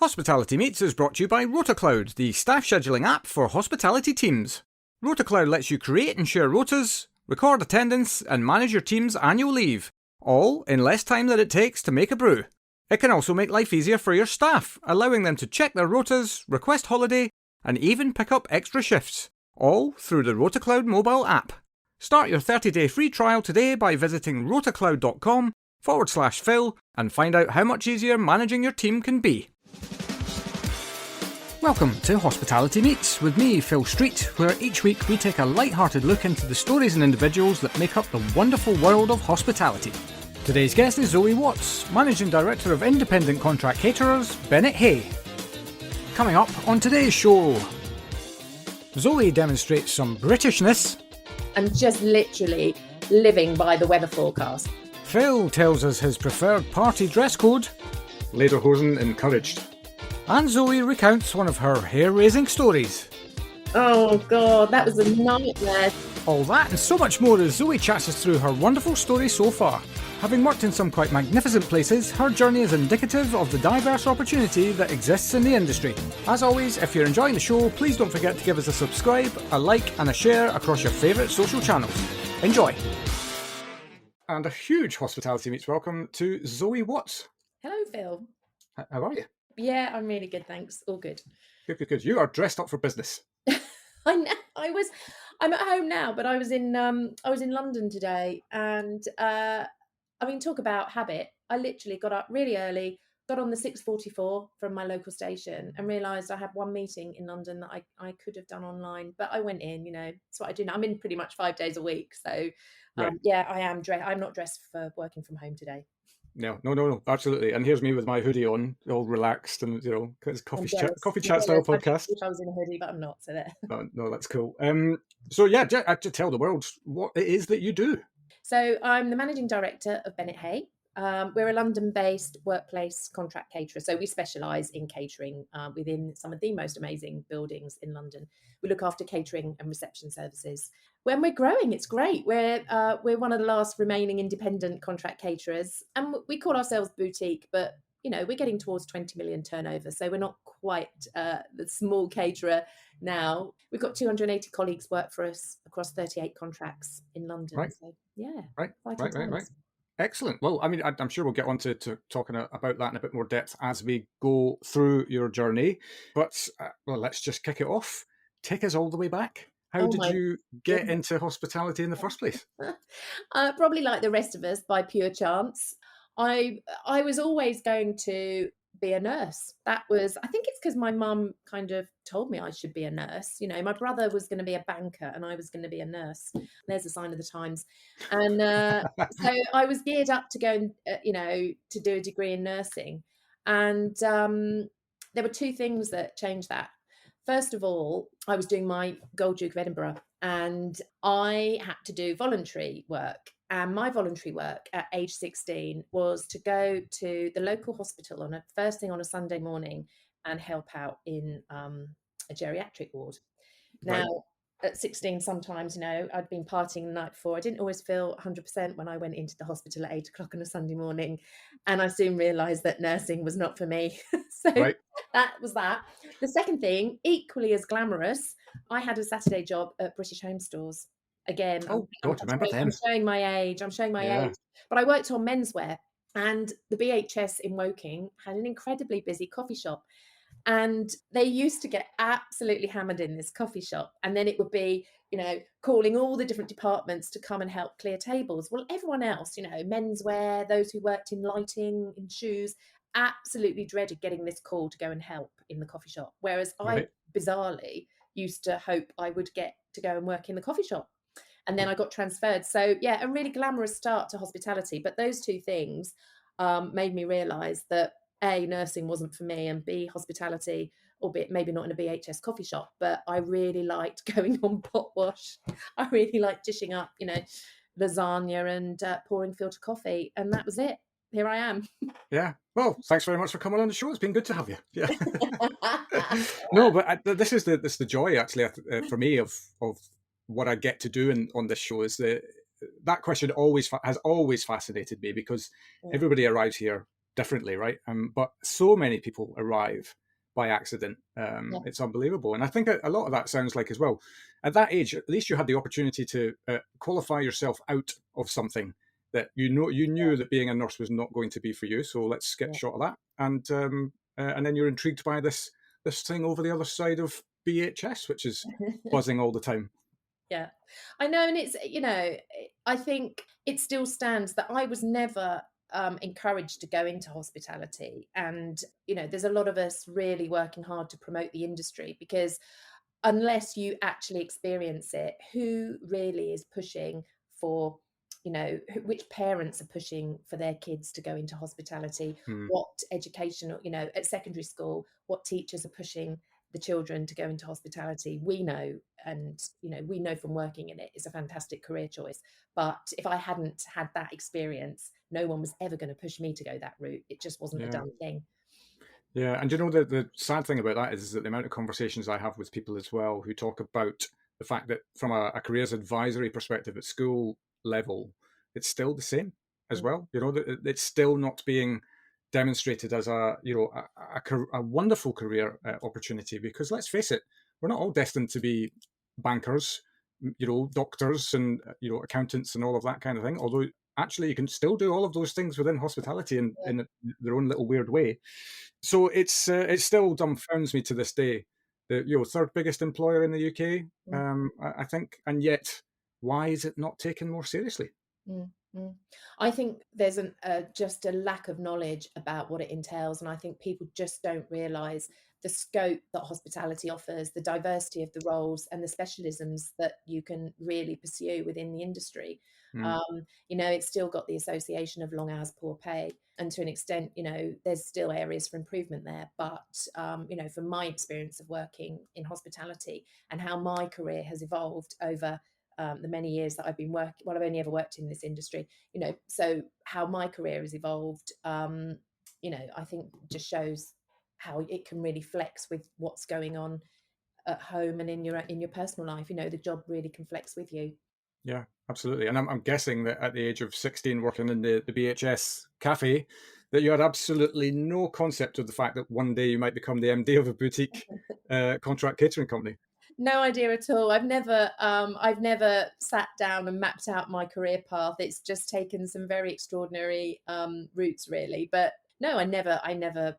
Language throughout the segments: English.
Hospitality Meets is brought to you by RotaCloud, the staff scheduling app for hospitality teams. RotaCloud lets you create and share rotas, record attendance, and manage your team's annual leave, all in less time than it takes to make a brew. It can also make life easier for your staff, allowing them to check their rotas, request holiday, and even pick up extra shifts, all through the RotaCloud mobile app. Start your 30-day free trial today by visiting rotacloud.com/Phil and find out how much easier managing your team can be. Welcome to Hospitality Meets with me, Phil Street, where each week we take a light-hearted look into the stories and individuals that make up the wonderful world of hospitality. Today's guest is Zoe Watts, Managing Director of Independent Contract Caterers, Bennett Hay. Coming up on today's show, Zoe demonstrates some Britishness. I'm just literally living by the weather forecast. Phil tells us his preferred party dress code. Lederhosen encouraged. And Zoe recounts one of her hair-raising stories. Oh God, that was a nightmare. All that and so much more as Zoe chats us through her wonderful story so far. Having worked in some quite magnificent places, her journey is indicative of the diverse opportunity that exists in the industry. As always, if you're enjoying the show, please don't forget to give us a subscribe, a like and a share across your favourite social channels. Enjoy! And a huge Hospitality Meets welcome to Zoe Watts. Hello, Phil. How are you? Yeah, I'm really good, thanks. All good. Good. You are dressed up for business. I know. I'm at home now, but I was in London today, and talk about habit. I literally got up really early, got on the 6:44 from my local station, and realised I had one meeting in London that I could have done online, but I went in. That's what I do now. I'm in pretty much 5 days a week, so Right. yeah, I am dressed. I'm not dressed for working from home today. No, absolutely. And here's me with my hoodie on, all relaxed, and it's coffee chat style podcast. If I was in a hoodie, but I'm not. So there. No, that's cool. So yeah, to tell the world what it is that you do. So I'm the managing director of Bennett Hay. We're a London-based workplace contract caterer. So we specialise in catering within some of the most amazing buildings in London. We look after catering and reception services. When we're growing, it's great. We're one of the last remaining independent contract caterers, and we call ourselves boutique, but we're getting towards 20 million turnover. So we're not quite the small caterer now. We've got 280 colleagues work for us across 38 contracts in London. Right. So yeah. Right. Excellent. Well, I'm sure we'll get on to talking about that in a bit more depth as we go through your journey. But let's just kick it off. Take us all the way back. How did you get into hospitality in the first place? Probably like the rest of us, by pure chance. I was always going to be a nurse. I think it's because my mum kind of told me I should be a nurse. My brother was going to be a banker and I was going to be a nurse. There's a sign of the times. And so I was geared up to go and, to do a degree in nursing. And there were two things that changed that. First of all, I was doing my Gold Duke of Edinburgh and I had to do voluntary work. And my voluntary work at age 16 was to go to the local hospital first thing on a Sunday morning and help out in a geriatric ward. Now, Right. At 16, sometimes, I'd been partying the night before. I didn't always feel 100% when I went into the hospital at 8 o'clock on a Sunday morning. And I soon realised that nursing was not for me. So Right. that was that. The second thing, equally as glamorous, I had a Saturday job at British Home Stores. Again, remember them. I'm showing my age. But I worked on menswear, and the BHS in Woking had an incredibly busy coffee shop. And they used to get absolutely hammered in this coffee shop. And then it would be, calling all the different departments to come and help clear tables. Well, everyone else, menswear, those who worked in lighting, in shoes, absolutely dreaded getting this call to go and help in the coffee shop. Whereas I bizarrely used to hope I would get to go and work in the coffee shop. And then I got transferred. So yeah, a really glamorous start to hospitality. But those two things made me realise that A, nursing wasn't for me, and B, hospitality, albeit maybe not in a BHS coffee shop, but I really liked going on pot wash. I really liked dishing up, lasagna and pouring filter coffee. And that was it. Here I am. Yeah. Well, thanks very much for coming on the show. It's been good to have you. Yeah. No, but this is the joy actually for me of what I get to do on this show is that question has always fascinated me, because everybody arrives here differently, right? But so many people arrive by accident. Yeah. It's unbelievable. And I think a lot of that sounds like as well, at that age, at least you had the opportunity to qualify yourself out of something that you knew that being a nurse was not going to be for you. So let's get a shot of that. And then you're intrigued by this thing over the other side of BHS, which is buzzing all the time. Yeah, I know. And it's, I think it still stands that I was never encouraged to go into hospitality. And, there's a lot of us really working hard to promote the industry, because unless you actually experience it, who really is pushing for, which parents are pushing for their kids to go into hospitality, what educational, at secondary school, what teachers are pushing the children to go into hospitality. We know, and we know from working in it, it's a fantastic career choice. But if I hadn't had that experience, no one was ever going to push me to go that route. It just wasn't a done thing. Yeah, and the sad thing about that is that the amount of conversations I have with people as well who talk about the fact that from a careers advisory perspective at school level, it's still the same as well. That it's still not being demonstrated as a wonderful career opportunity, because let's face it, we're not all destined to be bankers, doctors and accountants and all of that kind of thing. Although actually you can still do all of those things within hospitality in their own little weird way. So it still dumbfounds me to this day that third biggest employer in the UK, I think, and yet why is it not taken more seriously? I think there's just a lack of knowledge about what it entails, and I think people just don't realise the scope that hospitality offers, the diversity of the roles, and the specialisms that you can really pursue within the industry. It's still got the association of long hours, poor pay, and to an extent, there's still areas for improvement there. But from my experience of working in hospitality and how my career has evolved over the many years that I've been working, well, I've only ever worked in this industry, so how my career has evolved, I think just shows how it can really flex with what's going on at home and in your personal life. The job really can flex with you. Yeah, absolutely. And I'm guessing that at the age of 16, working in the BHS cafe, that you had absolutely no concept of the fact that one day you might become the MD of a boutique contract catering company. No idea at all. I've never sat down and mapped out my career path. It's just taken some very extraordinary routes, really. But no, I never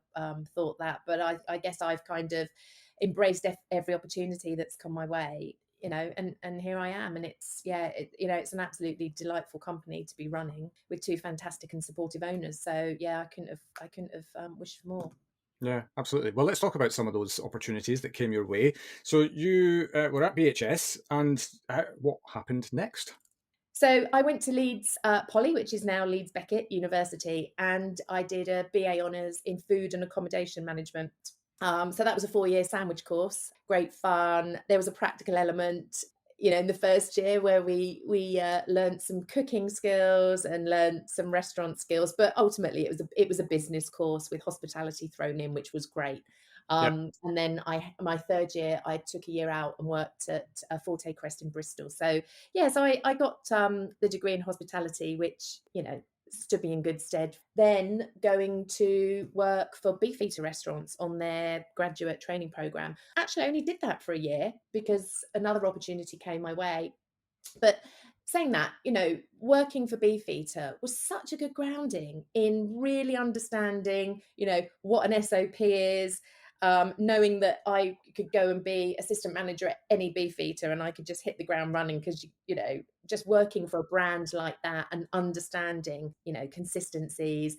thought that. But I guess I've kind of embraced every opportunity that's come my way, and here I am. And it's it's an absolutely delightful company to be running with two fantastic and supportive owners. So yeah, I couldn't have wished for more. Yeah, absolutely. Well, let's talk about some of those opportunities that came your way. So you were at BHS, and what happened next? So I went to Leeds Poly, which is now Leeds Beckett University, and I did a BA Honours in Food and Accommodation Management. So that was a 4-year sandwich course. Great fun. There was a practical element, in the first year where we learned some cooking skills and learned some restaurant skills. But ultimately, it was a business course with hospitality thrown in, which was great. And then my third year, I took a year out and worked at Forte Crest in Bristol. So I got the degree in hospitality, which stood me in good stead. Then going to work for Beefeater Restaurants on their graduate training program. Actually, I only did that for a year because another opportunity came my way. But saying that, working for Beefeater was such a good grounding in really understanding, what an SOP is, knowing that I could go and be assistant manager at any Beefeater and I could just hit the ground running because, just working for a brand like that and understanding, consistencies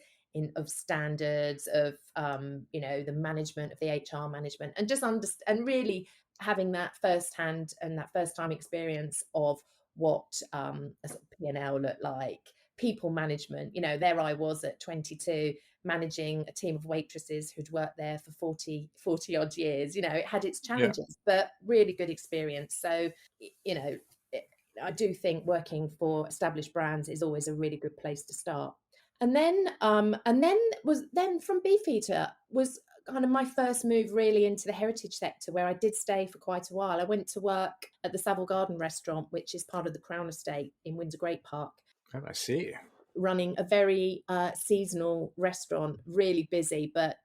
of standards of, the management of the HR management, and just and really having that firsthand and that first time experience of what a sort of P&L looked like, people management. There I was at 22 managing a team of waitresses who'd worked there for 40 odd years. It had its challenges, but really good experience. So, I do think working for established brands is always a really good place to start. And then from Beefeater was kind of my first move really into the heritage sector, where I did stay for quite a while. I went to work at the Savill Garden restaurant, which is part of the Crown Estate in Windsor Great Park. Oh, I see. running a very seasonal restaurant, really busy, but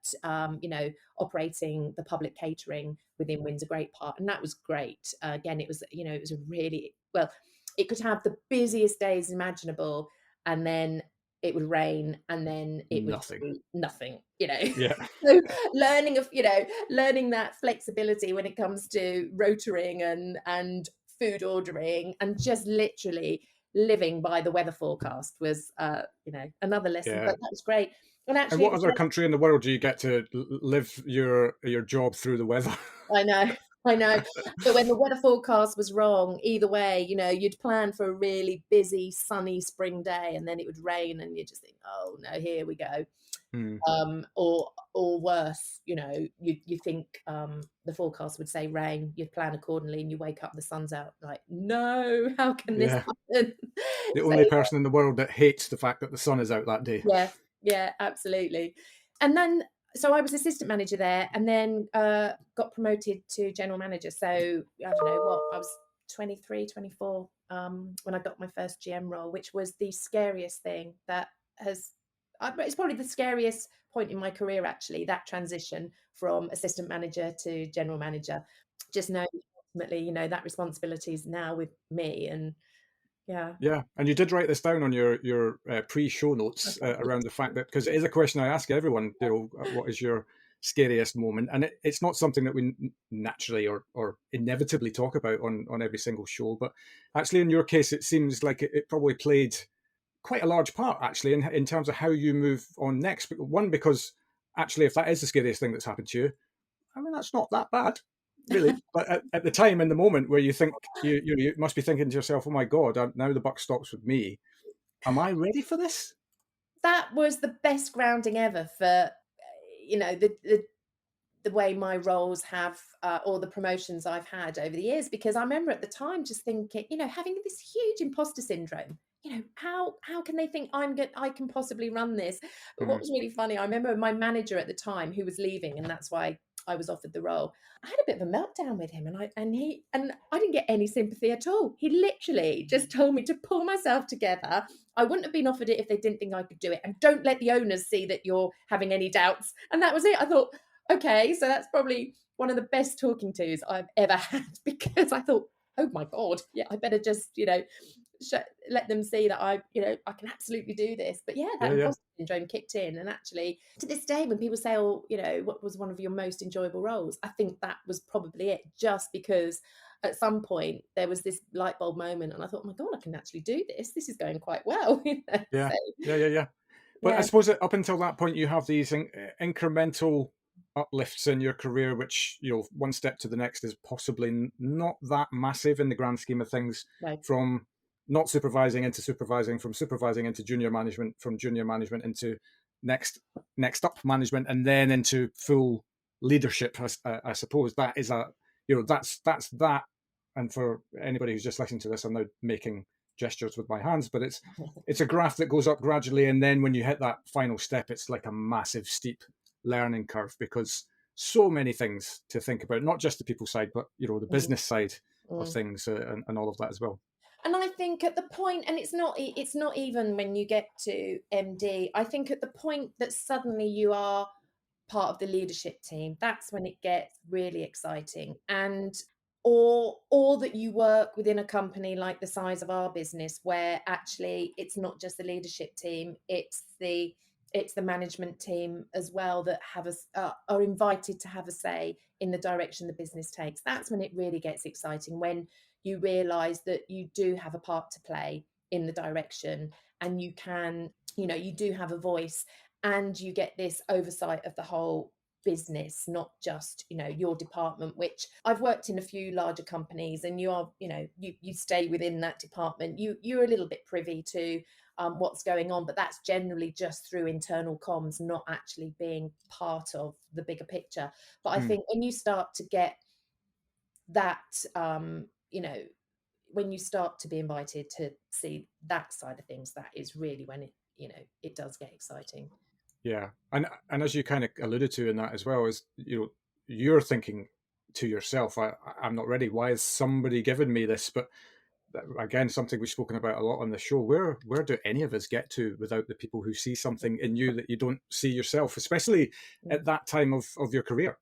operating the public catering within Windsor Great Park, and that was great. Again, it was it was a really well. It could have the busiest days imaginable, and then it would rain, and then it would be nothing. Yeah. So learning that flexibility when it comes to rotoring and food ordering, and just literally living by the weather forecast was another lesson. But that was great. And actually, and what other country in the world do you get to live your job through the weather? I know. But when the weather forecast was wrong, either way, you'd plan for a really busy, sunny spring day, and then it would rain, and you just think, oh no, here we go. Or worse, you think the forecast would say rain, you'd plan accordingly, and you wake up, the sun's out. Like, no, how can this happen? The only person in the world that hates the fact that the sun is out that day. Yeah, absolutely. And then, so I was assistant manager there, and then got promoted to general manager. So I don't know what, I was 23, 24 when I got my first GM role, which was the scariest thing that it's probably the scariest point in my career, actually, that transition from assistant manager to general manager. Just knowing ultimately, that responsibility is now with me. And yeah. And you did write this down on your pre-show notes around the fact that, because it is a question I ask everyone, what is your scariest moment? And it's not something that we naturally or inevitably talk about on every single show, but actually in your case, it seems like it probably played quite a large part, actually, in terms of how you move on next. One, because actually, if that is the scariest thing that's happened to you, I mean, that's not that bad, really. But at the time, in the moment where you think, you must be thinking to yourself, oh my God, now the buck stops with me. Am I ready for this? That was the best grounding ever for, the way my roles have, or the promotions I've had over the years. Because I remember at the time just thinking, having this huge imposter syndrome. How can they think I can possibly run this? But what was really funny, I remember my manager at the time, who was leaving, and that's why I was offered the role. I had a bit of a meltdown with him, and I didn't get any sympathy at all. He literally just told me to pull myself together. I wouldn't have been offered it if they didn't think I could do it, and don't let the owners see that you're having any doubts. And that was it. I thought, okay, so that's probably one of the best talking tos I've ever had, because I thought, oh my God, yeah, I better just, let them see that I can absolutely do this. But imposter syndrome kicked in. And actually, to this day, when people say, oh, what was one of your most enjoyable roles? I think that was probably it, just because at some point there was this light bulb moment, and I thought, oh my God, I can actually do this. This is going quite well. Yeah. But I suppose up until that point, you have these incremental uplifts in your career, which one step to the next is possibly not that massive in the grand scheme of things. Right. From not supervising into supervising, from supervising into junior management, from junior management into next up management, and then into full leadership. I suppose that is that's that. And for anybody who's just listening to this, I'm now making gestures with my hands, but it's a graph that goes up gradually, and then when you hit that final step, it's like a massive steep learning curve, because so many things to think about, not just the people side, but the business side of things, and all of that as well. And I think at the point, and it's not even when you get to MD, I think at the point that suddenly you are part of the leadership team, that's when it gets really exciting. And or that you work within a company like the size of our business, where actually it's not just the leadership team, it's the management team as well, that are invited to have a say in the direction the business takes. That's when it really gets exciting, when you realise that you do have a part to play in the direction, and you can, you do have a voice, and you get this oversight of the whole business, not just your department, which I've worked in a few larger companies, and you are you stay within that department, you're a little bit privy to what's going on, but that's generally just through internal comms, not actually being part of the bigger picture. But I think when you start to get that when you start to be invited to see that side of things, that is really when it does get exciting. Yeah, and as you kind of alluded to in that as well, is you're thinking to yourself, I'm not ready. Why is somebody giving me this? But again, something we've spoken about a lot on the show. Where do any of us get to without the people who see something in you that you don't see yourself, especially at that time of your career?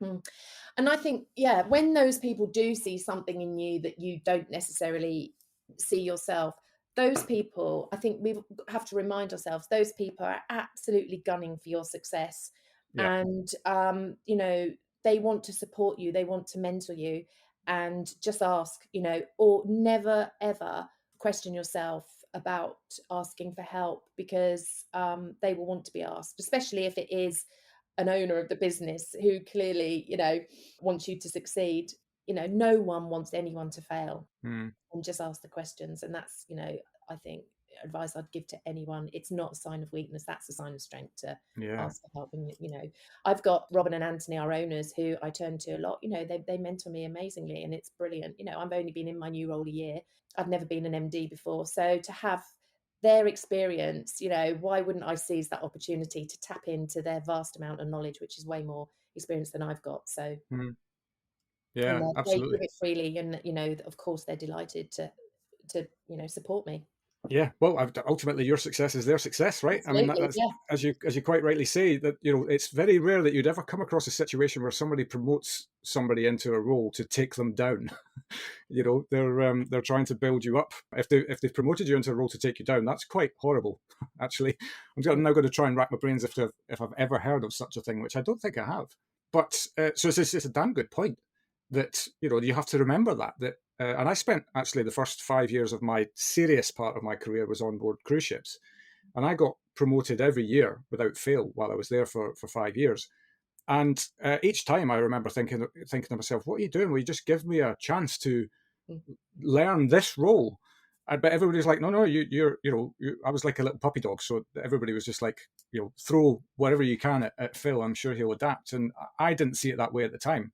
And I think, yeah, when those people do see something in you that you don't necessarily see yourself, those people, I think we have to remind ourselves, those people are absolutely gunning for your success. Yeah. And, you know, they want to support you, they want to mentor you, and just ask, you know, or never, ever question yourself about asking for help, because they will want to be asked, especially if it is an owner of the business who clearly, you know, wants you to succeed. You know, no one wants anyone to fail, and just ask the questions. And that's, you know, I think advice I'd give to anyone. It's not a sign of weakness. That's a sign of strength to ask for help. And, you know, I've got Robin and Anthony, our owners, who I turn to a lot. You know, they mentor me amazingly, and it's brilliant. You know, I've only been in my new role a year. I've never been an MD before. So to have their experience, you know, why wouldn't I seize that opportunity to tap into their vast amount of knowledge, which is way more experience than I've got. So Yeah, and they absolutely. give it freely, and, you know, of course they're delighted to you know, support me. Yeah, well, ultimately your success is their success, right? I mean, Absolutely, that's, yeah. as you quite rightly say, that, you know, it's very rare that you'd ever come across a situation where somebody promotes somebody into a role to take them down. You know, they're trying to build you up. If they've promoted you into a role to take you down, that's quite horrible. Actually, I'm now going to try and rack my brains if I've ever heard of such a thing, which I don't think I have. But so it's a damn good point that, you know, you have to remember that. And I spent actually the first 5 years of my serious part of my career was on board cruise ships, and I got promoted every year without fail while I was there for 5 years. And each time I remember thinking to myself, what are you doing? Will you just give me a chance to learn this role? But everybody's like, no, I was like a little puppy dog. So everybody was just like, you know, throw whatever you can at Phil. I'm sure he'll adapt. And I didn't see it that way at the time.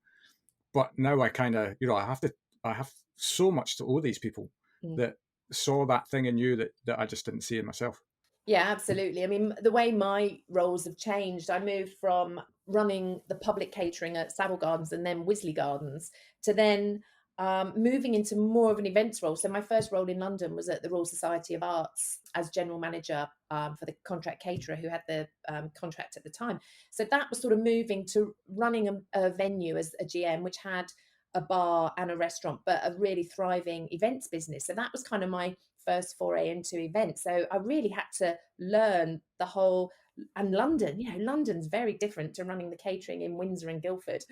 But now I kind of, you know, I have so much to owe these people that saw that thing in you that I just didn't see in myself. Yeah, absolutely. I mean, the way my roles have changed, I moved from running the public catering at Savill Gardens and then Wisley Gardens to then moving into more of an events role. So my first role in London was at the Royal Society of Arts as general manager for the contract caterer who had the contract at the time. So that was sort of moving to running a venue as a GM, which had a bar and a restaurant, but a really thriving events business. So that was kind of my first foray into events. So I really had to learn the whole, and London, you know, London's very different to running the catering in Windsor and Guildford.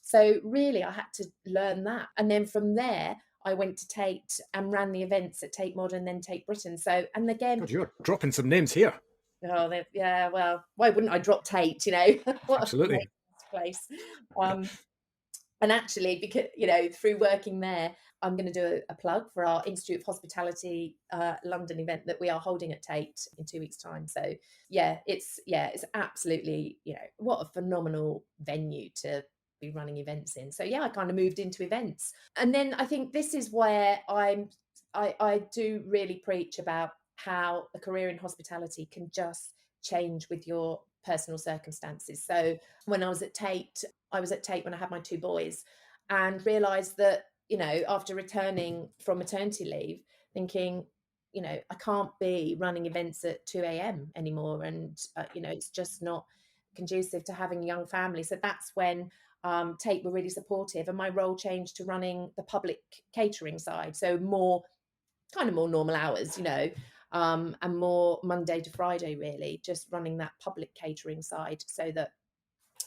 So really I had to learn that. And then from there, I went to Tate and ran the events at Tate Modern, then Tate Britain. So, and again, God, you're dropping some names here. Oh, yeah, well, why wouldn't I drop Tate, you know? What Absolutely. a place. And actually, because, you know, through working there, I'm going to do a plug for our Institute of Hospitality London event that we are holding at Tate in 2 weeks' time. So it's absolutely, you know, what a phenomenal venue to be running events in. So I kind of moved into events, and then I think this is where I do really preach about how a career in hospitality can just change with your personal circumstances. So when I was at Tate when I had my 2 boys, and realised that, you know, after returning from maternity leave, thinking, you know, I can't be running events at 2 a.m. anymore. And, you know, it's just not conducive to having a young family. So that's when Tate were really supportive, and my role changed to running the public catering side. So more normal hours, you know, and more Monday to Friday, really, just running that public catering side so that,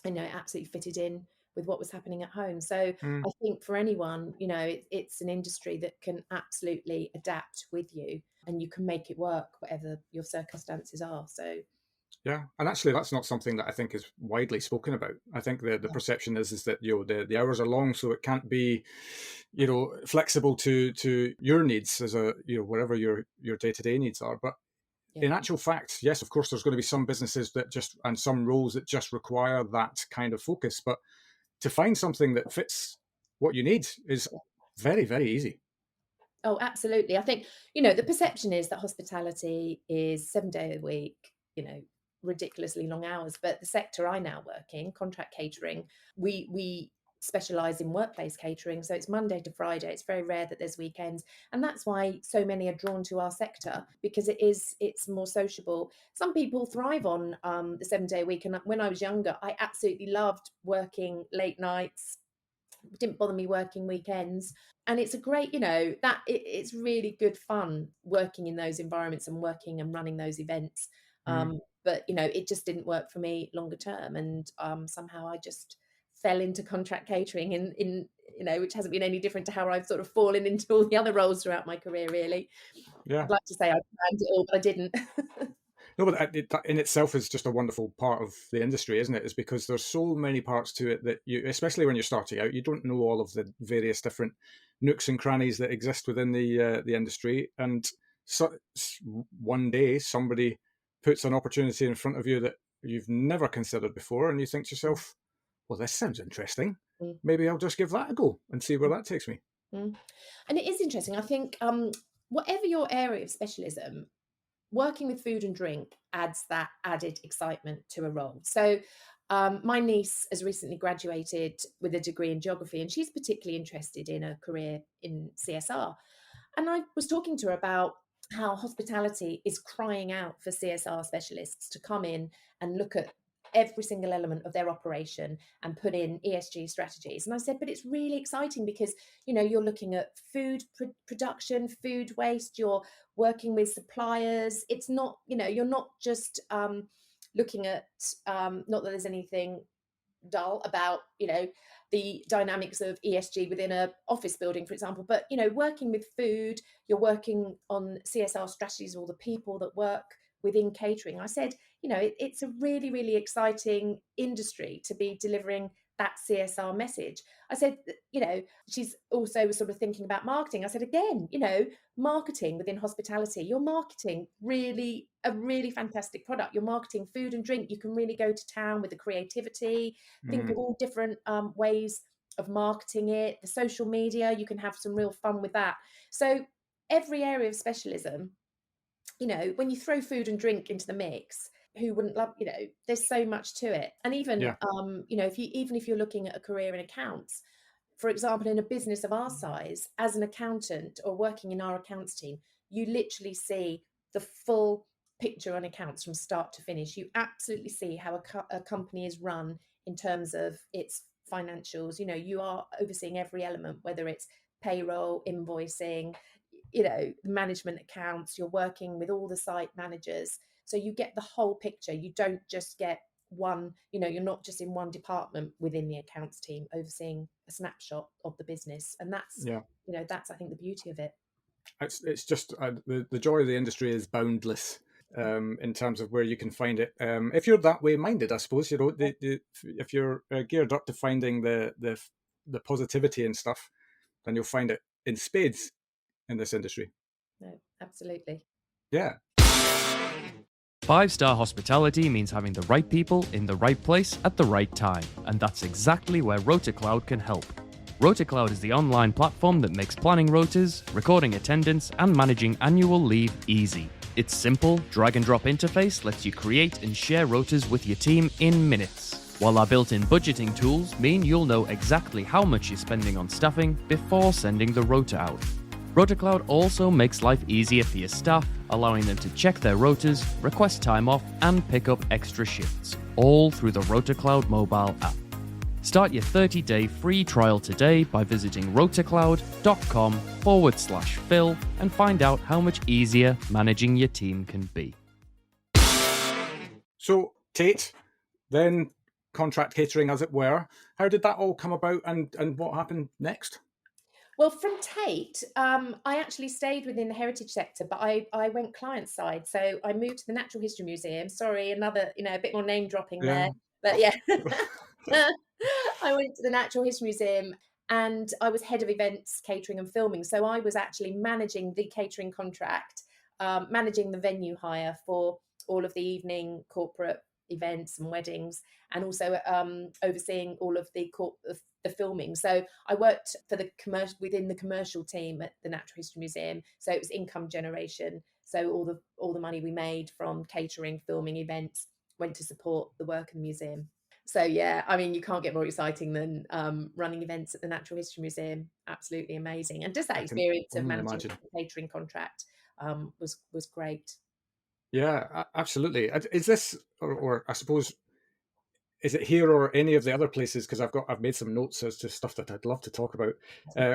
you know, it absolutely fitted in with what was happening at home. So I think for anyone, you know, it's an industry that can absolutely adapt with you, and you can make it work, whatever your circumstances are. So yeah, and actually that's not something that I think is widely spoken about. I think the perception is that, you know, the hours are long, so it can't be, you know, flexible to your needs as a, you know, whatever your day-to-day needs are. But in actual fact, yes, of course, there's going to be some businesses that just, and some roles that just require that kind of focus. But to find something that fits what you need is very, very easy. Oh, absolutely. I think, you know, the perception is that hospitality is 7 days a week, you know, ridiculously long hours. But the sector I now work in, contract catering, we specialise in workplace catering. So it's Monday to Friday. It's very rare that there's weekends. And that's why so many are drawn to our sector, because it's more sociable. Some people thrive on the 7-day week. And when I was younger, I absolutely loved working late nights. It didn't bother me working weekends. And it's a great, it's really good fun working in those environments and working and running those events. But, it just didn't work for me longer term. And somehow I just fell into contract catering in which hasn't been any different to how I've sort of fallen into all the other roles throughout my career, really. Yeah. I'd like to say I planned it all, but I didn't. No, but that in itself is just a wonderful part of the industry, isn't it? It's because there's so many parts to it that you, especially when you're starting out, you don't know all of the various different nooks and crannies that exist within the industry. And so one day somebody puts an opportunity in front of you that you've never considered before, and you think to yourself, well, this sounds interesting. Maybe I'll just give that a go and see where that takes me. And it is interesting. I think whatever your area of specialism, working with food and drink adds that added excitement to a role. So my niece has recently graduated with a degree in geography, and she's particularly interested in a career in CSR. And I was talking to her about how hospitality is crying out for CSR specialists to come in and look at every single element of their operation and put in ESG strategies. And I said, but it's really exciting because, you're looking at food production, food waste, you're working with suppliers. It's not, you're not just looking at, not that there's anything dull about, the dynamics of ESG within a office building, for example, but, working with food, you're working on CSR strategies, all the people that work within catering. I said, it's a really, really exciting industry to be delivering that CSR message. I said, she's also sort of thinking about marketing. I said, again, marketing within hospitality, you're marketing a really fantastic product. You're marketing food and drink. You can really go to town with the creativity, think of all different ways of marketing it. The social media, you can have some real fun with that. So every area of specialism, when you throw food and drink into the mix, who wouldn't love, there's so much to it. And even, if you're looking at a career in accounts, for example, in a business of our size, as an accountant or working in our accounts team, you literally see the full picture on accounts from start to finish. You absolutely see how a company is run in terms of its financials. You are overseeing every element, whether it's payroll, invoicing, management accounts. You're working with all the site managers. So you get the whole picture. You don't just get one, you're not just in one department within the accounts team overseeing a snapshot of the business. And that's, that's, I think, the beauty of it. It's just the joy of the industry is boundless in terms of where you can find it. If you're that way minded, I suppose, if you're geared up to finding the positivity and stuff, then you'll find it in spades in this industry. No, absolutely. Yeah. 5-star hospitality means having the right people in the right place at the right time, and that's exactly where RotaCloud can help. RotaCloud is the online platform that makes planning rotas, recording attendance, and managing annual leave easy. Its simple, drag-and-drop interface lets you create and share rotas with your team in minutes, while our built-in budgeting tools mean you'll know exactly how much you're spending on staffing before sending the rota out. RotaCloud also makes life easier for your staff, allowing them to check their rotas, request time off, and pick up extra shifts, all through the RotaCloud mobile app. Start your 30-day free trial today by visiting rotacloud.com/Phil and find out how much easier managing your team can be. So, Tate, then contract catering, as it were. How did that all come about, and what happened next? Well, from Tate, I actually stayed within the heritage sector, but I went client side. So I moved to the Natural History Museum. Sorry, another, a bit more name dropping there. But yeah, I went to the Natural History Museum and I was head of events, catering and filming. So I was actually managing the catering contract, managing the venue hire for all of the evening corporate events and weddings, and also overseeing all of the filming. So I worked for within the commercial team at the Natural History Museum. So it was income generation. So all the money we made from catering, filming, events went to support the work in the museum. So yeah, I mean, you can't get more exciting than running events at the Natural History Museum. Absolutely amazing, and just that I can experience of only managing imagine. a catering contract was great. Yeah, absolutely. Is this, or I suppose, is it here or any of the other places? Because I've made some notes as to stuff that I'd love to talk about,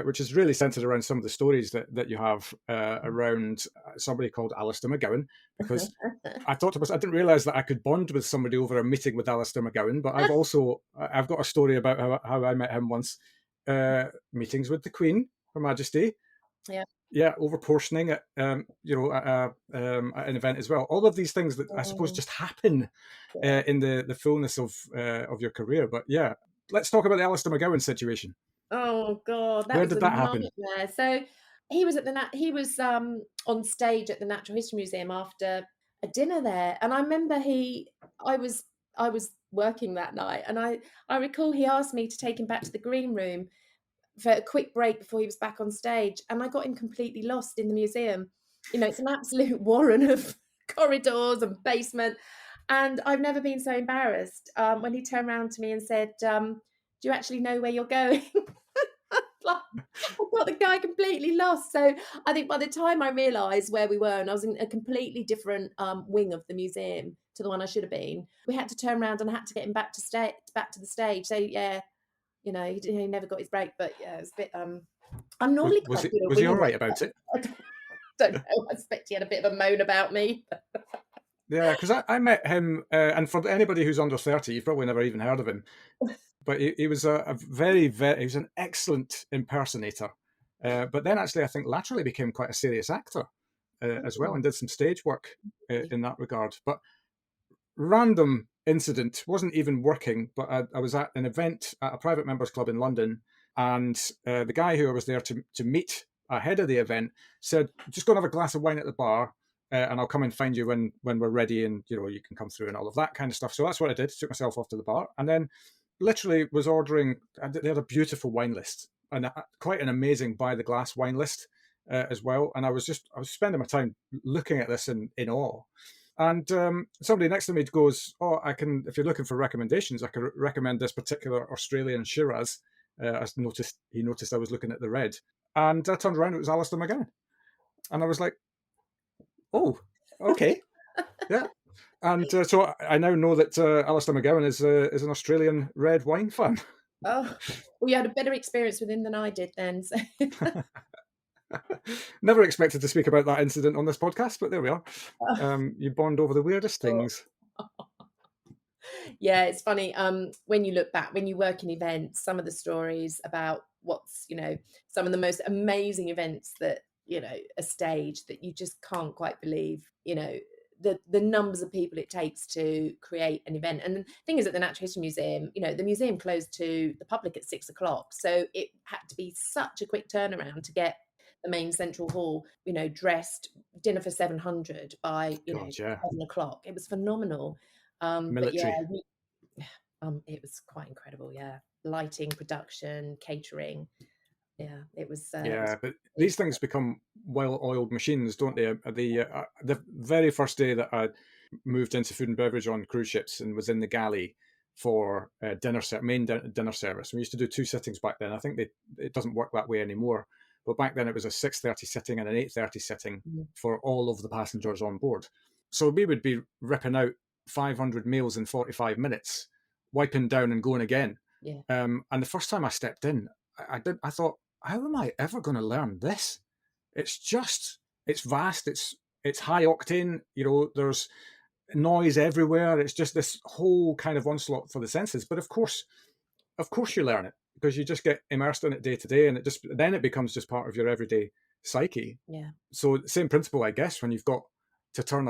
which is really centered around some of the stories that you have around somebody called Alistair McGowan. Because I thought to myself, I didn't realize that I could bond with somebody over a meeting with Alistair McGowan. But I've got a story about how I met him once. Meetings with the Queen, Her Majesty. Yeah. Yeah, over portioning at at an event as well. All of these things that I suppose just happen in the fullness of your career. But yeah, let's talk about the Alistair McGowan situation. Oh God, that Where was did a that happen? nightmare. So he was on stage at the Natural History Museum after a dinner there, and I remember I was working that night, and I recall he asked me to take him back to the green room for a quick break before he was back on stage, and I got him completely lost in the museum. You know, it's an absolute warren of corridors and basement, and I've never been so embarrassed when he turned around to me and said, "Do you actually know where you're going?" I got the guy completely lost. So I think by the time I realised where we were, and I was in a completely different wing of the museum to the one I should have been, we had to turn around and I had to get him back to the stage. So yeah, you know, he never got his break, but yeah, it was a bit. I'm normally Was quite good at he all winging right it. about it? I don't know. I suspect he had a bit of a moan about me. Yeah, because I met him, and for anybody who's under 30, you've probably never even heard of him. But he was a very, he was an excellent impersonator. But then actually, I think laterally became quite a serious actor as well, and did some stage work in that regard. But random incident, wasn't even working, but I was at an event at a private members club in London, and the guy who I was there to meet ahead of the event said, "Just go and have a glass of wine at the bar, and I'll come and find you when we're ready, and you can come through and all of that kind of stuff." So that's what I did. Took myself off to the bar, and then literally was ordering. They had a beautiful wine list, and quite an amazing by the glass wine list as well. And I was spending my time looking at this in awe. And somebody next to me goes, "Oh, if you're looking for recommendations, I can recommend this particular Australian Shiraz." He noticed I was looking at the red, and I turned around. It was Alistair McGowan, and I was like, "Oh, okay, yeah." And so I now know that Alistair McGowan is an Australian red wine fan. Oh, well, you had a better experience with him than I did then. So. Never expected to speak about that incident on this podcast, but there we are. You bond over the weirdest things. Yeah, it's funny. When you look back, when you work in events, some of the stories about some of the most amazing events that, a stage that you just can't quite believe, the numbers of people it takes to create an event. And the thing is, at the Natural History Museum, the museum closed to the public at 6:00. So it had to be such a quick turnaround to get the main central hall, dressed, dinner for 700 by, God, yeah. 7:00. It was phenomenal. Military. But yeah, it was quite incredible. Yeah. Lighting, production, catering. Yeah, it was. But these things become well-oiled machines, don't they? The very first day that I moved into food and beverage on cruise ships and was in the galley for main dinner service. We used to do 2 sittings back then. I think it doesn't work that way anymore. But back then it was a 6:30 sitting and an 8:30 sitting for all of the passengers on board. So we would be ripping out 500 meals in 45 minutes, wiping down and going again. Yeah. And the first time I stepped in, I thought, how am I ever going to learn this? It's vast. It's high octane. There's noise everywhere. It's just this whole kind of onslaught for the senses. But of course you learn it because you just get immersed in it day to day, and then it becomes just part of your everyday psyche. Yeah. So same principle, I guess, when you've got to turn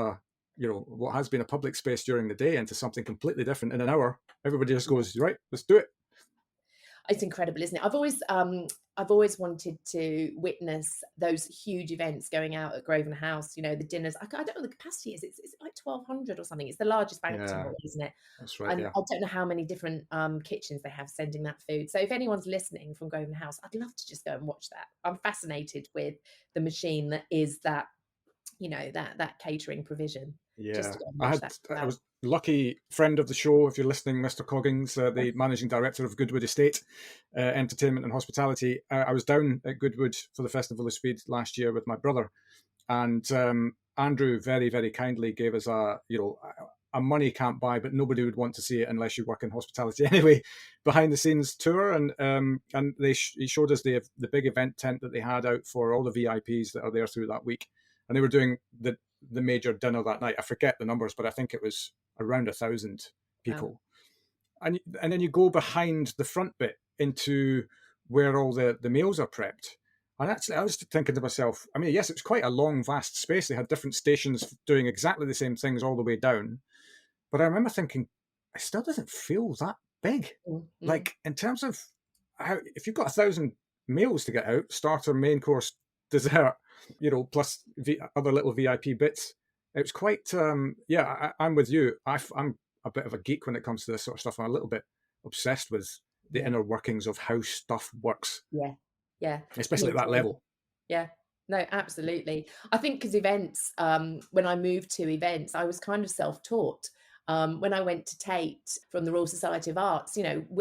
what has been a public space during the day into something completely different in an hour. Everybody just goes, right, let's do it. It's incredible, isn't it? I've always wanted to witness those huge events going out at Grosvenor House. The dinners. I don't know what the capacity is. It's like 1,200 or something. It's the largest banquet hall, isn't it? That's right. And yeah. I don't know how many different kitchens they have sending that food. So if anyone's listening from Grosvenor House, I'd love to just go and watch that. I'm fascinated with the machine that is that, that catering provision. Yeah, just to go and watch that. lucky friend of the show, if you're listening, Mr. Coggins, the managing director of Goodwood Estate, Entertainment and Hospitality. I was down at Goodwood for the Festival of Speed last year with my brother, and Andrew very, very kindly gave us a money can't buy, but nobody would want to see it unless you work in hospitality anyway, behind the scenes tour, and he showed us the big event tent that they had out for all the VIPs that are there through that week, and they were doing the major dinner that night. I forget the numbers, but I think it was around 1,000 people. Wow. And then you go behind the front bit into where all the meals are prepped. And actually, I was thinking to myself, I mean, yes, it was quite a long, vast space. They had different stations doing exactly the same things all the way down. But I remember thinking, it still doesn't feel that big. Mm-hmm. Like, in terms of how, if you've got 1,000 meals to get out, starter, main course, dessert, plus other little VIP bits, it was quite, I'm with you. I'm a bit of a geek when it comes to this sort of stuff. I'm a little bit obsessed with the inner workings of how stuff works. Yeah. Especially at that level. Yeah. No, absolutely. I think because events, when I moved to events, I was kind of self-taught. When I went to Tate from the Royal Society of Arts,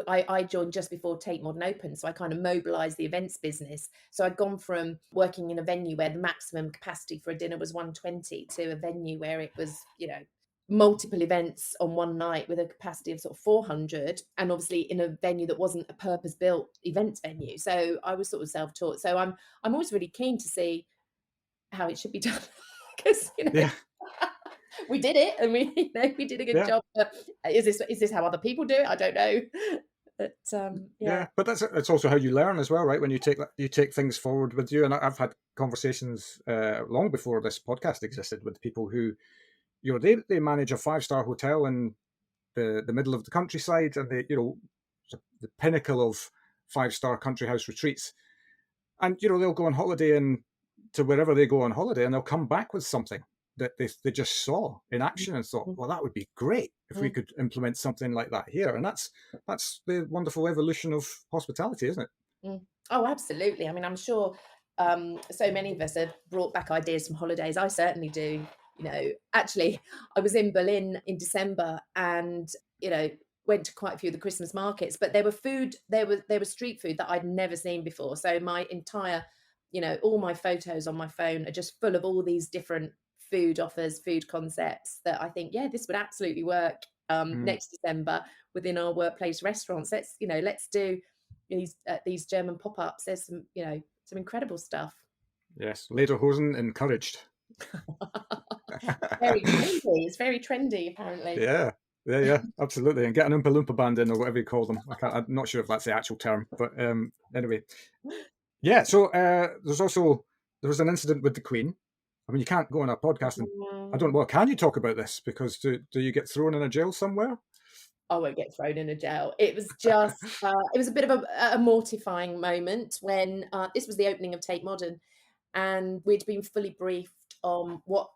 I joined just before Tate Modern opened. So I kind of mobilised the events business. So I'd gone from working in a venue where the maximum capacity for a dinner was 120 to a venue where it was, multiple events on one night with a capacity of sort of 400, and obviously in a venue that wasn't a purpose-built events venue. So I was sort of self-taught. So I'm always really keen to see how it should be done, because we did it, and we did a good job. But is this how other people do it? I don't know. But but it's also how you learn as well, right? When you take things forward with you. And I've had conversations long before this podcast existed with people who, they manage a 5-star hotel in the middle of the countryside, and they, the pinnacle of 5-star country house retreats. And, they'll go on holiday to wherever they go on holiday, and they'll come back with something that they just saw in action and thought, well, that would be great if we could implement something like that here. And that's the wonderful evolution of hospitality, isn't it? Oh, absolutely. I mean, I'm sure so many of us have brought back ideas from holidays. I certainly do. Actually, I was in Berlin in December, and went to quite a few of the Christmas markets, but there was street food that I'd never seen before. So my entire, all my photos on my phone are just full of all these different food offers, food concepts that I think, this would absolutely work next December within our workplace restaurants. Let's do these German pop-ups. There's some incredible stuff. Yes, Lederhosen encouraged. Very trendy. It's very trendy, apparently. Yeah, absolutely. And get an Oompa Loompa band in, or whatever you call them. I'm not sure if that's the actual term, but anyway. Yeah, so there was an incident with the Queen. I mean, you can't go on a podcast and can you talk about this? Because do you get thrown in a jail somewhere? I won't get thrown in a jail. It was just, it was a bit of a mortifying moment when this was the opening of Tate Modern, and we'd been fully briefed on what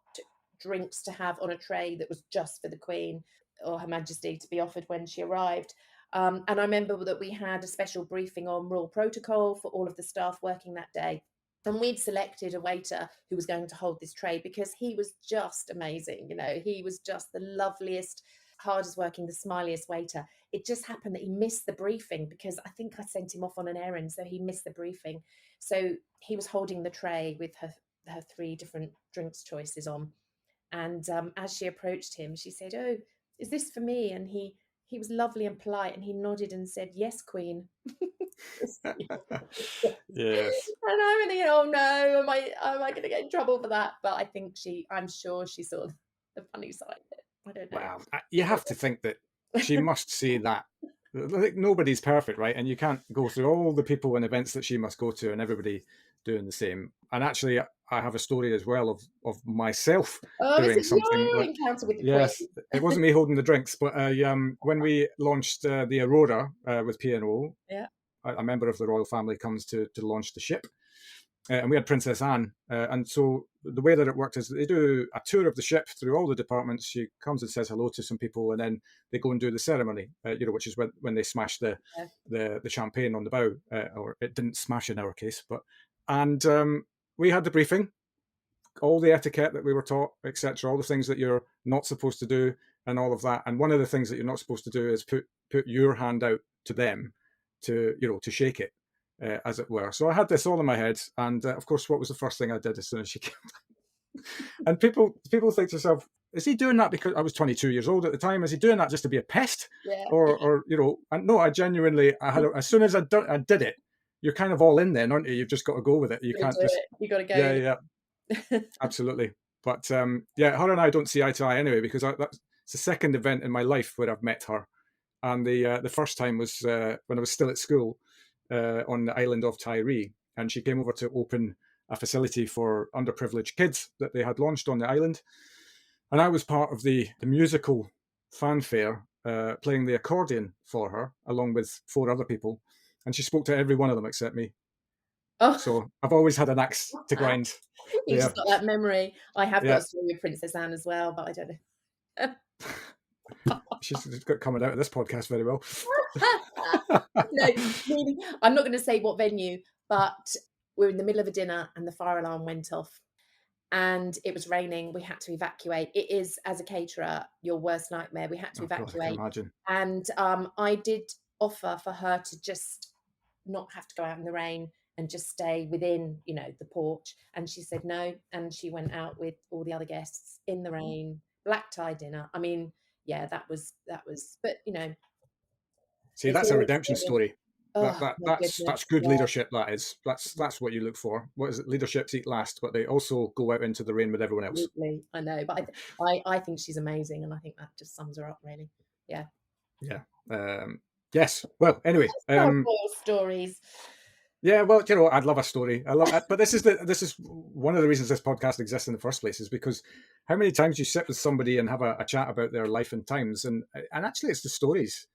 drinks to have on a tray that was just for the Queen or Her Majesty to be offered when she arrived. And I remember that we had a special briefing on royal protocol for all of the staff working that day. And we'd selected a waiter who was going to hold this tray because he was just amazing. He was just the loveliest, hardest working, the smiliest waiter. It just happened that he missed the briefing because I think I sent him off on an errand. So he missed the briefing. So he was holding the tray with her 3 different drinks choices on. And as she approached him, she said, "Oh, is this for me?" And he was lovely and polite, and he nodded and said, "Yes, Queen." Yes. And I'm thinking, oh no, am I going to get in trouble for that? But I'm sure she saw the funny side of it. I don't know. Wow, you have to think that she must see that. Like, nobody's perfect, right? And you can't go through all the people and events that she must go to and everybody doing the same. And actually, I have a story as well of myself doing something. Your encounter with the yes, Queen? It wasn't me holding the drinks, but when we launched the Aurora with P&O, a member of the royal family comes to launch the ship. And we had Princess Anne. And so the way that it worked is they do a tour of the ship through all the departments. She comes and says hello to some people, and then they go and do the ceremony, which is when they smash the champagne on the bow, or it didn't smash in our case. And we had the briefing, all the etiquette that we were taught, etc., all the things that you're not supposed to do. and all of that. And one of the things that you're not supposed to do is put your hand out to them to, to shake it, as it were. So I had this all in my head. And of course, what was the first thing I did as soon as she came? And people think to yourself, is he doing that because I was 22 years old at the time? Is he doing that just to be a pest? Yeah. Or and no, I genuinely, as soon as I did it, you're kind of all in then, aren't you? You've just got to go with it. You can't just, you got to go. Yeah, absolutely. But her and I don't see eye to eye anyway, because that's the second event in my life where I've met her. And the first time was when I was still at school on the island of Tyree, and she came over to open a facility for underprivileged kids that they had launched on the island. And I was part of the musical fanfare, playing the accordion for her, along with 4 other people. And she spoke to every one of them except me. Oh. So I've always had an axe to grind. You've just got that memory. I have got a story with Princess Anne as well, but I don't know. She's got coming out of this podcast very well. No, really, I'm not going to say what venue, but we're in the middle of a dinner and the fire alarm went off and it was raining. We had to evacuate. It is, as a caterer, your worst nightmare. We had to evacuate. God, I can imagine. And I did offer for her to just not have to go out in the rain and just stay within, the porch. And she said no. And she went out with all the other guests in the rain, black tie dinner. I mean, yeah, that was, but See, that's a redemption story. Oh, That's good leadership. That's what you look for. What is it? Leaderships eat last, but they also go out into the rain with everyone else. Absolutely. I know, but I think she's amazing, and I think that just sums her up, really. Yeah. Yes. Well, anyway, stories. Yeah, well, I'd love a story. I love it, but this is one of the reasons this podcast exists in the first place, is because how many times you sit with somebody and have a chat about their life and times, and actually it's the stories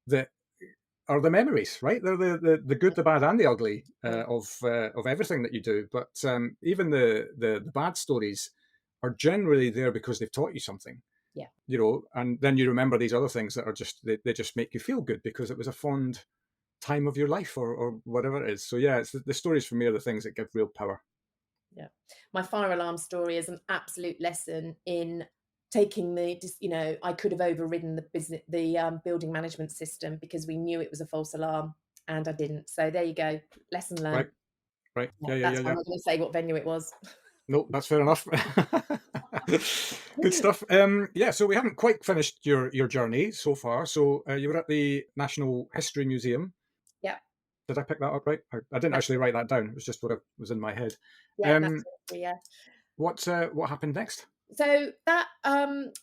that are the memories, right? They're the good, the bad, and the ugly of everything that you do. But even the bad stories are generally there because they've taught you something. Yeah. And then you remember these other things that are just they just make you feel good because it was a fond time of your life or whatever it is. So yeah, it's the stories for me are the things that give real power. Yeah, my fire alarm story is an absolute lesson in taking I could have overridden the building management system because we knew it was a false alarm and I didn't. So there you go, lesson learned. Right. Yeah. I'm not going to say what venue it was. No, that's fair enough. Good stuff. So we haven't quite finished your journey so far. So you were at the National History Museum. Yeah. Did I pick that up right? I didn't actually write that down. It was just what was in my head. Yeah. Yeah. What happened next? So that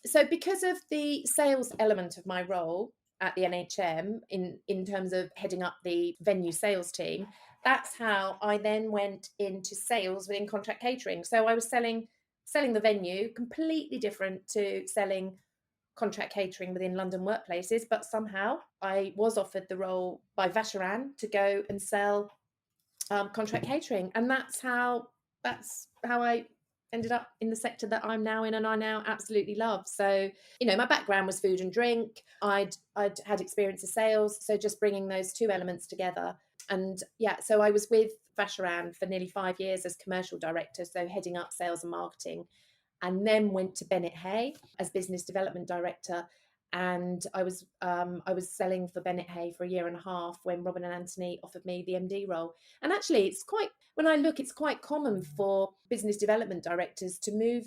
so because of the sales element of my role at the NHM in terms of heading up the venue sales team, that's how I then went into sales within contract catering. So I was selling the venue, completely different to selling contract catering within London workplaces, but somehow I was offered the role by Vacheron to go and sell contract catering, and that's how I ended up in the sector that I'm now in and I now absolutely love. So, my background was food and drink. I'd had experience of sales, so just bringing those two elements together. And so I was with Vacheron for nearly 5 years as commercial director, so heading up sales and marketing, and then went to Bennett Hay as business development director. And I was selling for Bennett Hay for 1.5 years when Robin and Anthony offered me the MD role. And actually, it's quite common for business development directors to move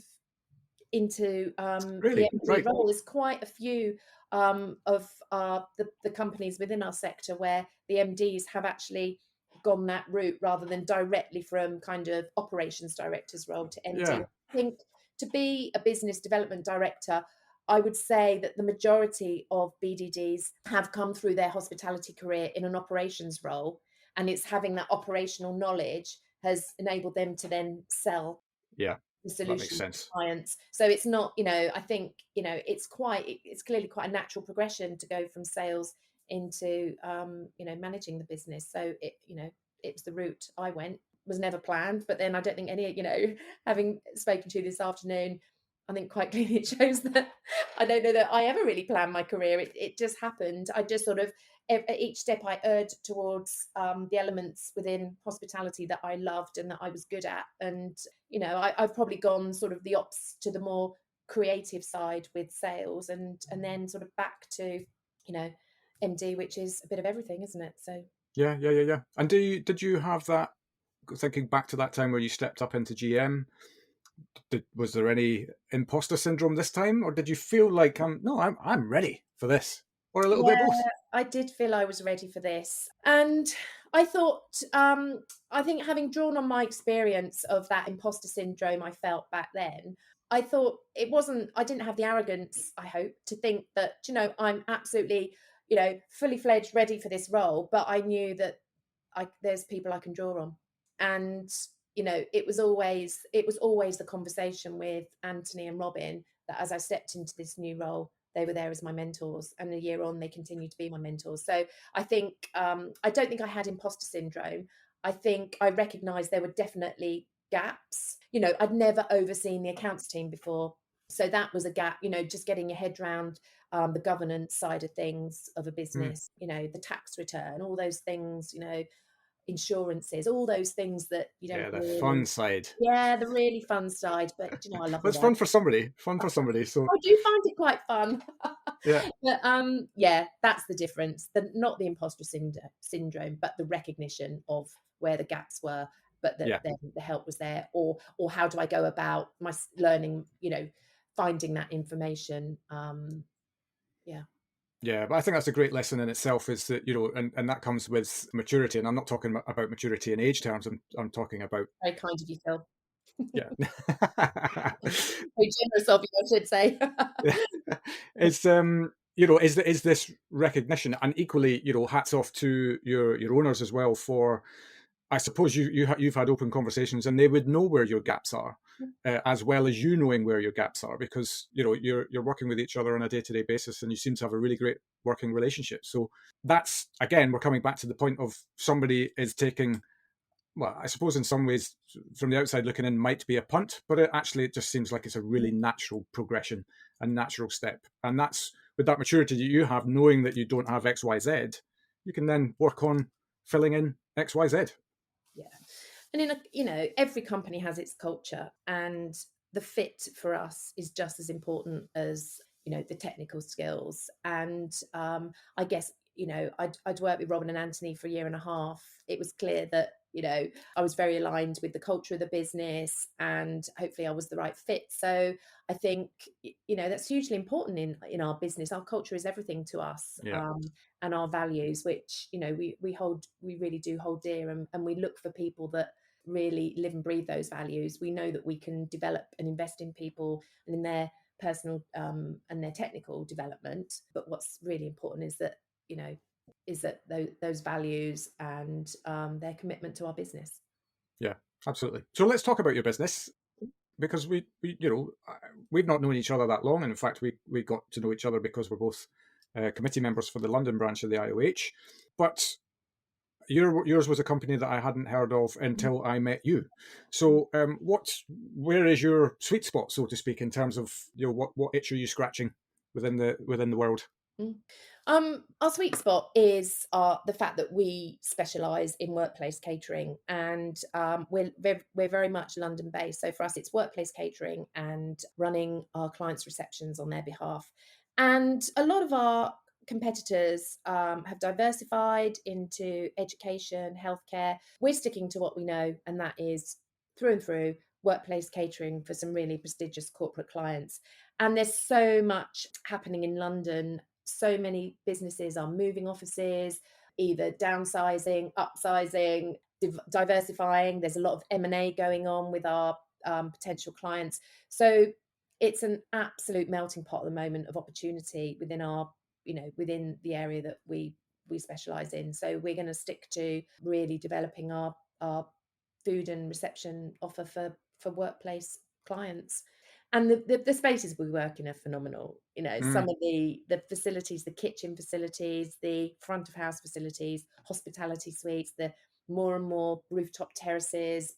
into the MD role. There's quite a few of the companies within our sector where the MDs have actually gone that route rather than directly from kind of operations director's role to MD. Yeah. I think to be a business development director, I would say that the majority of BDDs have come through their hospitality career in an operations role, and it's having that operational knowledge has enabled them to then sell the solution to clients. So it's not, I think, it's clearly quite a natural progression to go from sales into, managing the business. So it's the route I went. Was never planned, but then I don't think having spoken to you this afternoon, I think quite clearly it shows that I don't know that I ever really planned my career. It just happened. I just sort of, at each step I erred towards the elements within hospitality that I loved and that I was good at. And, I've probably gone sort of the ops to the more creative side with sales, and then sort of back to, MD, which is a bit of everything, isn't it? So Yeah. And did you have that, thinking back to that time where you stepped up into GM, was there any imposter syndrome this time, or did you feel like I'm ready for this, or a little bit of both? I did feel I was ready for this, and I thought, I think having drawn on my experience of that imposter syndrome I felt back then, I thought I didn't have the arrogance, I hope, to think that, I'm absolutely, fully fledged ready for this role, but I knew that there's people I can draw on. And, it was always the conversation with Anthony and Robin that as I stepped into this new role, they were there as my mentors, and a year on, they continue to be my mentors. So I think, I don't think I had imposter syndrome. I think I recognised there were definitely gaps. I'd never overseen the accounts team before. So that was a gap, just getting your head around the governance side of things of a business, the tax return, all those things, insurances, all those things that you don't the fun side. Yeah, the really fun side. But I love it. It's fun for somebody. So I do find it quite fun. Yeah. But that's the difference. Not the imposter syndrome, but the recognition of where the gaps were, but the help was there, or how do I go about my learning, finding that information. Yeah, but I think that's a great lesson in itself, is that, and that comes with maturity. And I'm not talking about maturity in age terms. I'm talking about... Very kind of you, Phil. Yeah. Very generous of you, I should say. It's, is this recognition, and equally, hats off to your owners as well for, I suppose you've had open conversations, and they would know where your gaps are, as well as you knowing where your gaps are, because you're working with each other on a day-to-day basis, and you seem to have a really great working relationship. So that's, again, we're coming back to the point of somebody is taking, well, I suppose in some ways from the outside looking in might be a punt, but it just seems like it's a really natural progression, a natural step. And that's with that maturity that you have, knowing that you don't have XYZ, you can then work on filling in XYZ. Yeah. And every company has its culture, and the fit for us is just as important as, the technical skills. And I guess, I'd worked with Robin and Anthony for a year and a half. It was clear that, I was very aligned with the culture of the business, and hopefully I was the right fit. So I think, that's hugely important in our business. Our culture is everything to us, and our values, which, we really do hold dear, and we look for people that really live and breathe those values. We know that we can develop and invest in people and in their personal and their technical development. But what's really important is that, those values and their commitment to our business. Yeah, absolutely. So let's talk about your business, because we've not known each other that long. And in fact, we got to know each other because we're both committee members for the London branch of the IOH. But yours was a company that I hadn't heard of until I met you. So where is your sweet spot, so to speak, in terms of what itch are you scratching within the world? Our sweet spot is the fact that we specialise in workplace catering, and we're very much London based. So for us, it's workplace catering and running our clients' receptions on their behalf. And a lot of our competitors have diversified into education, healthcare. We're sticking to what we know, and that is through and through workplace catering for some really prestigious corporate clients. And there's so much happening in London. So many businesses are moving offices, either downsizing, upsizing, diversifying. There's a lot of M&A going on with our potential clients. So it's an absolute melting pot at the moment of opportunity within our, within the area that we specialise in. So we're going to stick to really developing our food and reception offer for workplace clients. And the spaces we work in are phenomenal. Some of the facilities, the kitchen facilities, the front of house facilities, hospitality suites, the more and more rooftop terraces.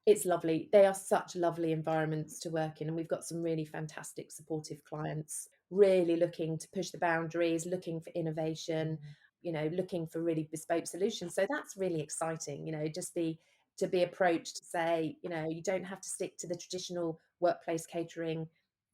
It's lovely. They are such lovely environments to work in. And we've got some really fantastic supportive clients, really looking to push the boundaries, looking for innovation, looking for really bespoke solutions. So that's really exciting, to be approached to say, you don't have to stick to the traditional workplace catering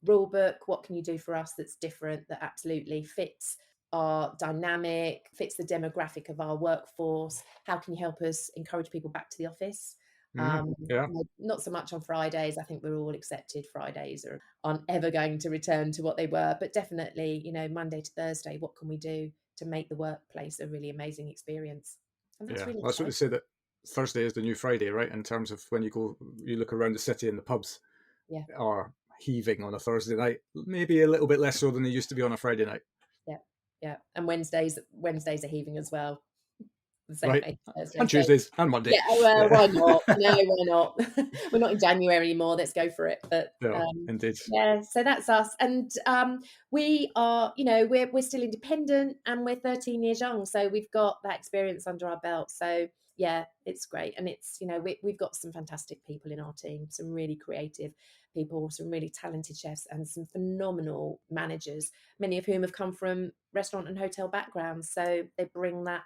rule book. What can you do for us that's different, that absolutely fits our dynamic, fits the demographic of our workforce? How can you help us encourage people back to the office? Yeah. Not so much on Fridays. I think we're all accepted. Fridays aren't ever going to return to what they were, but definitely, Monday to Thursday, what can we do to make the workplace a really amazing experience? And that's really That's what they say, that Thursday is the new Friday, right? In terms of when you look around the city and the pubs are heaving on a Thursday night, maybe a little bit less so than they used to be on a Friday night. Yeah. And Wednesdays are heaving as well. The same Right. way Thursday. And Tuesdays and Monday. Yeah, well, why not? No, why not? We're not in January anymore. Let's go for it. But indeed. Yeah, so that's us. And we are, we're still independent, and we're 13 years young. So we've got that experience under our belt. So yeah, it's great. And it's, we've got some fantastic people in our team, some really creative people, some really talented chefs, and some phenomenal managers, many of whom have come from restaurant and hotel backgrounds. So they bring that,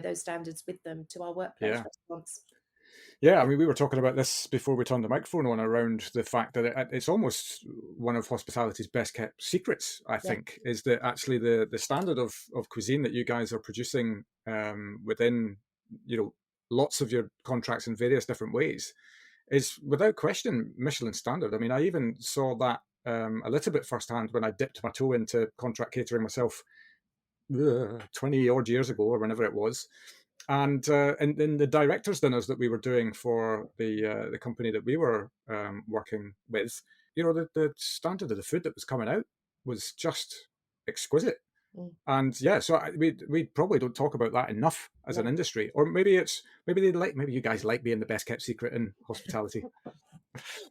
those standards with them to our workplace restaurants. Yeah, I mean, we were talking about this before we turned the microphone on, around the fact that it's almost one of hospitality's best kept secrets, I think, is that actually the standard of cuisine that you guys are producing within, lots of your contracts in various different ways is without question Michelin standard. I mean, I even saw that a little bit firsthand when I dipped my toe into contract catering myself 20 odd years ago, or whenever it was. And in the directors' dinners that we were doing for the company that we were working with, the standard of the food that was coming out was just exquisite. And so we probably don't talk about that enough as an industry. Or maybe you guys like being the best kept secret in hospitality.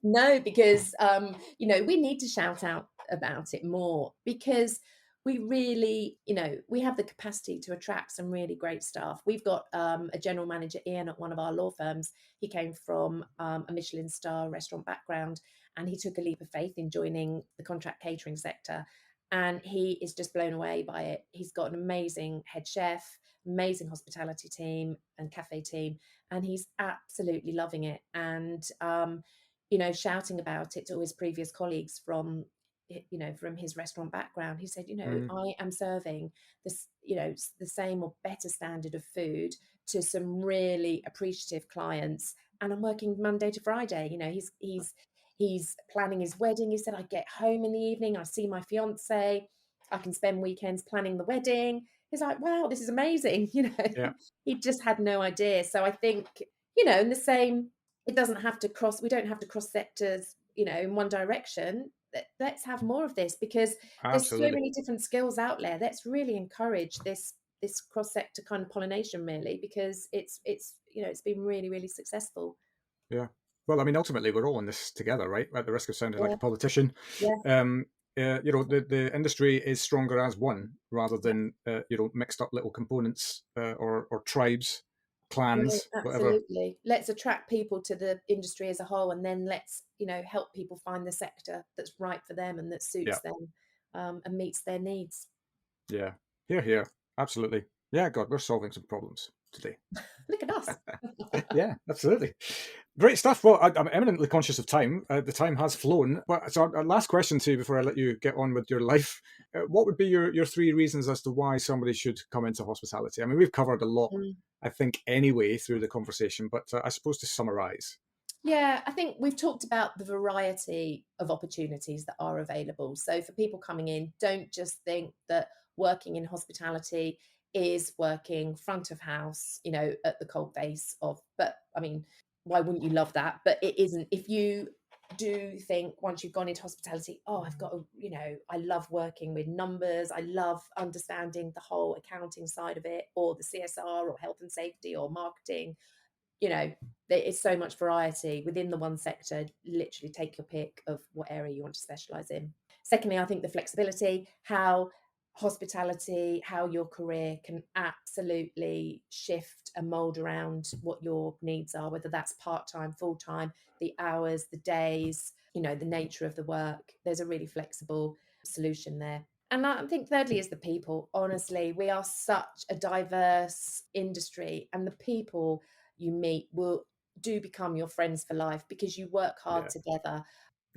No, because we need to shout out about it more, because we really, we have the capacity to attract some really great staff. We've got a general manager, Ian, at one of our law firms. He came from a Michelin star restaurant background, and he took a leap of faith in joining the contract catering sector. And he is just blown away by it. He's got an amazing head chef, amazing hospitality team and cafe team, and he's absolutely loving it. And, shouting about it to his previous colleagues from his restaurant background. He said, I am serving this, the same or better standard of food to some really appreciative clients, and I'm working Monday to Friday. He's planning his wedding. He said, I get home in the evening, I see my fiance, I can spend weekends planning the wedding. He's like, wow, this is amazing. He just had no idea. So I think, in the same, it doesn't have to cross, we don't have to cross sectors, in one direction. Let's have more of this, because there's so many different skills out there. Let's really encourage this cross-sector kind of pollination, really, because it's been really, really successful. Yeah. Well, I mean, ultimately, we're all in this together, right? At the risk of sounding like a politician. Yeah. The industry is stronger as one, rather than mixed up little components or tribes, clans, absolutely. whatever. Let's attract people to the industry as a whole, and then let's help people find the sector that's right for them and that suits them and meets their needs. Yeah, here, absolutely. Yeah, God, we're solving some problems today. Look at us. Yeah, absolutely. Great stuff. Well, I'm eminently conscious of time. The time has flown. But so our last question to you before I let you get on with your life. What would be your 3 reasons as to why somebody should come into hospitality? I mean, we've covered a lot, I think, anyway, through the conversation, but I suppose to summarise. Yeah, I think we've talked about the variety of opportunities that are available. So for people coming in, don't just think that working in hospitality is working front of house, at the cold face of, but I mean, why wouldn't you love that? But it isn't. If you do think once you've gone into hospitality, I've got I love working with numbers, I love understanding the whole accounting side of it, or the CSR, or health and safety, or marketing, there is so much variety within the one sector. Literally take your pick of what area you want to specialise in. Secondly, I think the flexibility, how hospitality, how your career can absolutely shift and mould around what your needs are, whether that's part-time, full-time, the hours, the days, the nature of the work. There's a really flexible solution there. And I think thirdly is the people. Honestly, we are such a diverse industry, and the people you meet do become your friends for life, because you work hard together.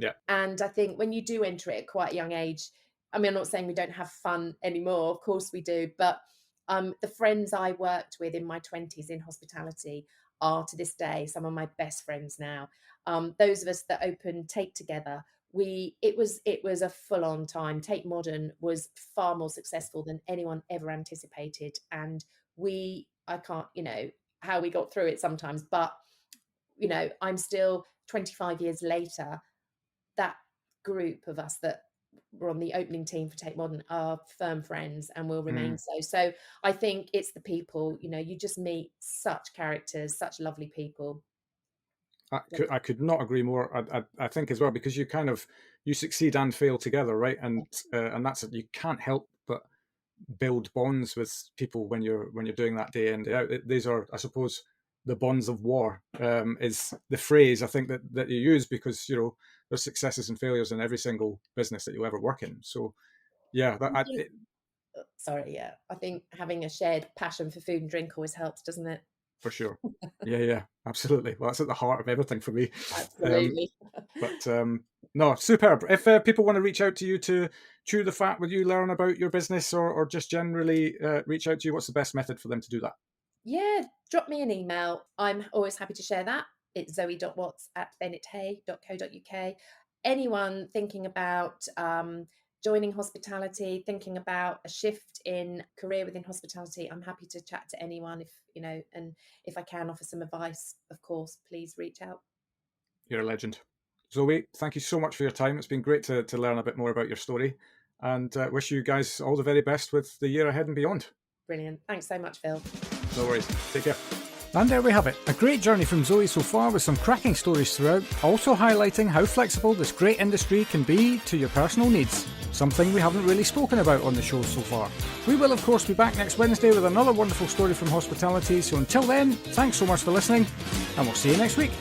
Yeah. And I think when you do enter it at quite a young age, I mean, I'm not saying we don't have fun anymore. Of course we do. But the friends I worked with in my 20s in hospitality are to this day some of my best friends now. Those of us that opened Tate together, it was a full-on time. Tate Modern was far more successful than anyone ever anticipated. And I can't, how we got through it sometimes, but, I'm still 25 years later, that group of us that were on the opening team for Tate Modern are firm friends and will remain so. So I think it's the people, you just meet such characters, such lovely people. I could not agree more. I think as well, because you succeed and fail together, right? And that's it. You can't help but build bonds with people when you're doing that day in, day out. These are, I suppose, the bonds of war, is the phrase I think that you use, because there's successes and failures in every single business that you'll ever work in. So yeah, I think having a shared passion for food and drink always helps, doesn't it? For sure. Yeah, absolutely. Well, that's at the heart of everything for me. Absolutely. No, superb. If people want to reach out to you to chew the fat with you, learn about your business, or just generally reach out to you, what's the best method for them to do that? Yeah, drop me an email. I'm always happy to share that. It's zoe.watts@bennetthay.co.uk. Anyone thinking about joining hospitality, thinking about a shift in career within hospitality, I'm happy to chat to anyone. And if I can offer some advice, of course, please reach out. You're a legend. Zoe, thank you so much for your time. It's been great to learn a bit more about your story, and wish you guys all the very best with the year ahead and beyond. Brilliant. Thanks so much, Phil. No worries. Take care. And there we have it. A great journey from Zoe so far, with some cracking stories throughout, also highlighting how flexible this great industry can be to your personal needs. Something we haven't really spoken about on the show so far. We will, of course, be back next Wednesday with another wonderful story from hospitality. So until then, thanks so much for listening, and we'll see you next week.